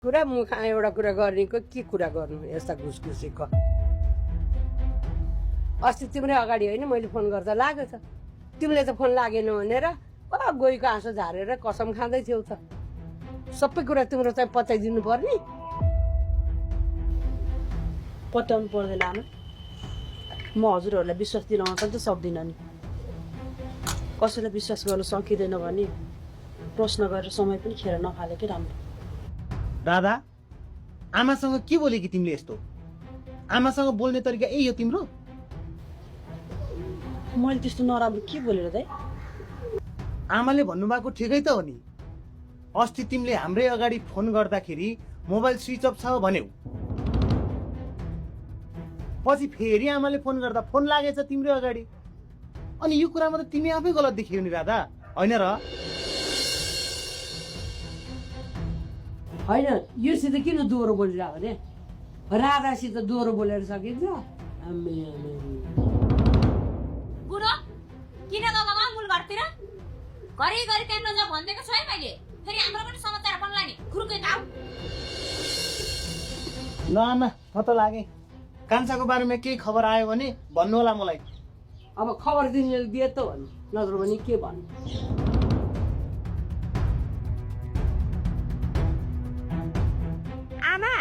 कुरा मुख एउटा कुरा गर्नेको के कुरा गर्नु यस्ता घुसघुसीको अस्ति तिम्रै अगाडि होइन मैले फोन गर्दा लाग्यो त तिमीले त फोन लागेन भनेर गइको आँसु झारेर कसम खाँदै थियौ त सबै कुरा तिम्रो चाहिँ पचाइदिनु पर्ने पत्याउनु पर्दैन आमा म हजुरहरूलाई विश्वास दिलाउन पनि त सक्दिनँ नि कसैलाई विश्वास गर्न सकिँदैन भने प्रश्न गरेर समय पनि खेर नफालेकै राम्रो दादा आमासँग के बोले कि तिमीले यस्तो आमासँग बोल्ने तरिका यही हो तिम्रो मैले त्यस्तो नराम्रो के बोलेर दाइ आमाले भन्नुभएको ठिकै त हो नि अस्ति तिमीले हाम्रै अगाडि फोन गर्दाखेरि मोबाइल स्विच अफ छ भन्यौ पछि फेरि आमाले फोन गर्दा फोन लागेछ तिम्रो अगाडि अनि यो कुरामा त तिमी आफै गलत देखियौ नि राधा होइन र होइन योसित किन दोहोरो बोलिरहेको भने राधासित दोहोरो बोलेर सकिन्छ बुढो किन गएको मूल घरतिर घरि त्यहाँ नजा भनिदिएको छु है मैले फेरि हाम्रो पनि समाचार बन्ला नि खुर्कै गाउँ ल आमा म त लागे कान्छाको बारेमा केही खबर आयो भने भन्नु होला मलाई अब खबर दिने दिए त भन्नु नत्र भने के भन्नु आमा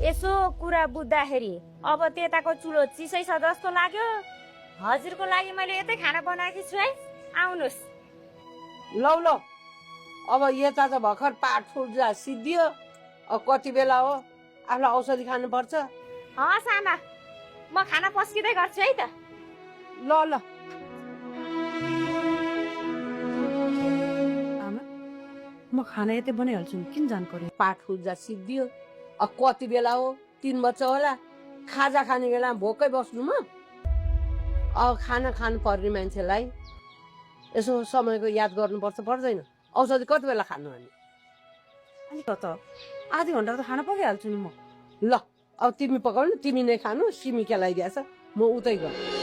यसो कुरा बुझ्दाखेरि अब त्यताको चुलो चिसै छ जस्तो लाग्यो हजुरको लागि मैले यतै खाना बनाएकी छु है आउनुहोस् लौ ल अब यता त भर्खर पाठ फुट्दा सिद्धियो अब कति बेला हो आफूलाई औषधि खानुपर्छ हस् आमा म खाना पस्किँदै गर्छु है त ल ल आमा म खाना यतै बनाइहाल्छु नि किन जानकारी पाठ फुट्दा सिद्धियो अब कति बेला हो 3 बज्छ होला खाजा खाने बेला भोकै बस्नु म अब खाना खानु पर्ने मान्छेलाई यसो समयको याद गर्नुपर्छ पर्दैन औषधि कति बेला खानु अनि अनि त आधी घन्टा त खाना पकाइहाल्छु नि म ल अब तिमी पकाउनु तिमी नै खानु सिमी केलाइदिएछ म उतै गर्छु